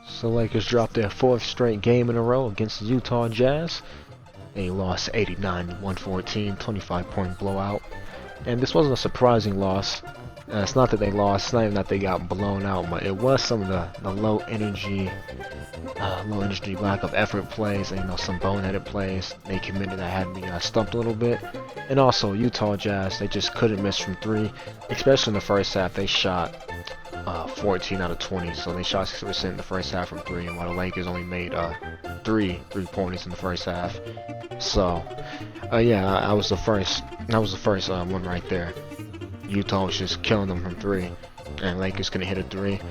So Lakers dropped their fourth straight game in a row against the Utah Jazz. They lost 89-114, 25-point blowout. And this wasn't a surprising loss. It's not that they lost, it's not even that they got blown out, but it was some of the low energy, lack of effort plays, and some boneheaded plays they committed that had me stumped a little bit. And also Utah Jazz, they just couldn't miss from three, especially in the first half. They shot 14 out of 20, so they shot 60% in the first half from three, and while the Lakers only made three-pointers in the first half. So yeah, that was the first one right there. Utah was just killing them from three, and Lakers couldn't hit a three.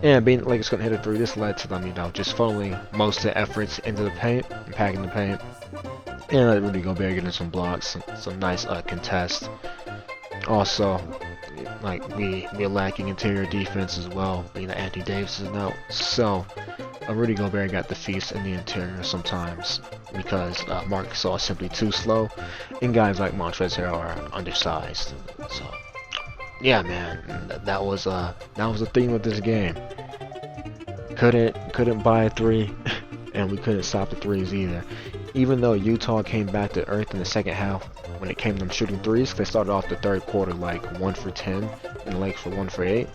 And being Lakers couldn't hit a three, this led to them, just funneling most of the efforts into the paint, and packing the paint. And Rudy Gobert getting some blocks, some nice contests. Also, we're lacking interior defense as well, being that Anthony Davis is out. So Rudy Gobert got the feast in the interior sometimes because Marc Gasol is simply too slow, and guys like Montrezl Harrell are undersized. So yeah, man, that was the theme of this game. Couldn't buy a three, and we couldn't stop the threes either. Even though Utah came back to earth in the second half when it came to them shooting threes, they started off the third quarter like 1 for 10, and the Lakers were 1 for 8.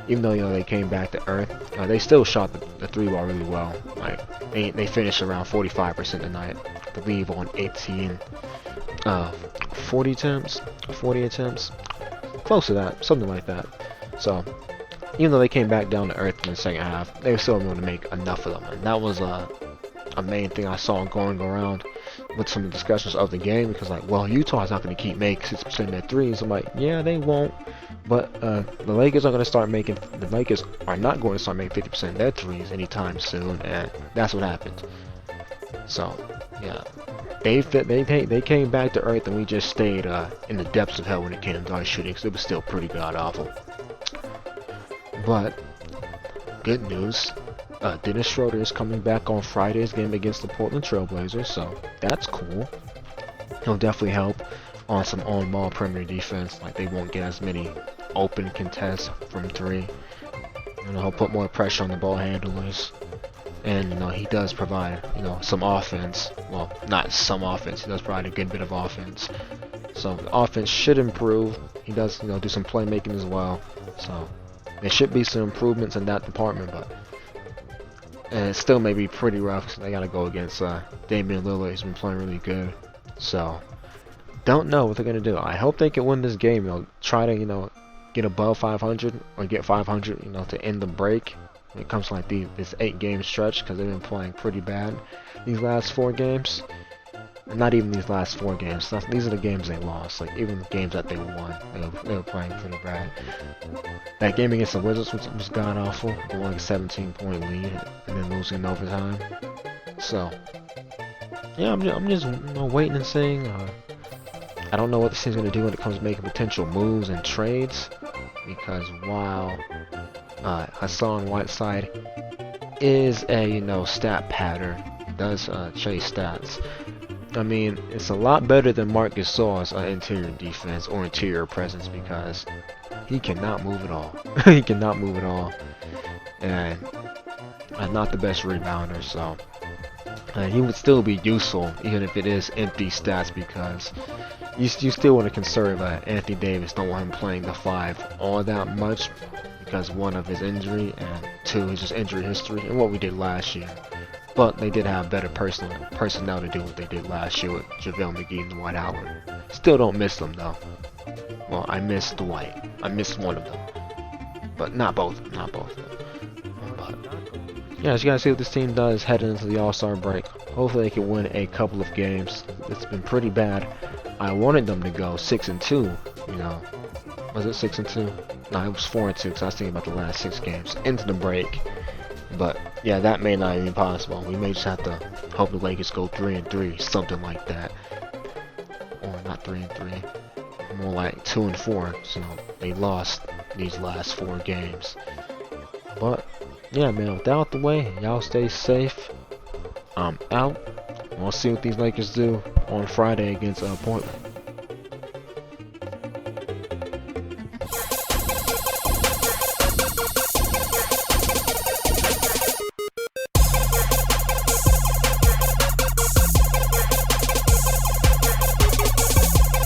Even though they came back to earth, they still shot the three ball really well. They finished around 45% tonight, I believe, on 40 attempts, close to that, something like that. So even though they came back down to earth in the second half, they were still able to make enough of them, and that was a main thing I saw going around with some discussions of the game, because well, Utah's not going to keep making 60% of their threes. I'm like, yeah, they won't, but the Lakers are not going to start making 50% of their threes anytime soon, and that's what happened. So yeah, they came back to earth, and we just stayed in the depths of hell when it came to dart shooting, because it was still pretty god awful. But good news, Dennis Schroeder is coming back on Friday's game against the Portland Trailblazers, so that's cool. He'll definitely help on some on-ball perimeter defense. They won't get as many open contests from three. He'll put more pressure on the ball handlers. And he does provide some offense. Well, not some offense. He does provide a good bit of offense. So the offense should improve. He does do some playmaking as well. So there should be some improvements in that department, but and it still may be pretty rough because they got to go against Damian Lillard. He's been playing really good. So don't know what they're gonna do. I hope they can win this game. Try to get above 500 or get 500. To end the break when it comes to this 8-game stretch, because they've been playing pretty bad these last 4 games. And not even these last 4 games. These are the games they lost. Even the games that they won, they were playing pretty bad. That game against the Wizards was god awful. They won a 17-point lead and then losing in overtime. So yeah, I'm just waiting and seeing. I don't know what this team's gonna do when it comes to making potential moves and trades, because while Hassan Whiteside is a stat pattern, does chase stats. I mean, it's a lot better than Marc Gasol's interior defense or interior presence, because he cannot move at all. He cannot move at all, and not the best rebounder. So he would still be useful even if it is empty stats, because you still want to conserve Anthony Davis. Don't want him playing the 5 all that much, because 1 of his injury, and 2 is just injury history and what we did last year. But they did have better personnel to do what they did last year with JaVale McGee and Dwight Howard. Still don't miss them though. Well, I miss Dwight. I missed one of them, but not both. But yeah, as you guys see what this team does heading into the All-Star break. Hopefully they can win a couple of games. It's been pretty bad. I wanted them to go 6-2. Was it 6-2? No, it was 4-2, because I was thinking about the last 6 games into the break. But yeah, that may not be possible. We may just have to hope the Lakers go 3-3, something like that. Or not 3-3, more like 2-4. So they lost these last 4 games. But yeah, man, with that out the way, y'all stay safe. I'm out. We'll see what these Lakers do on Friday against Portland.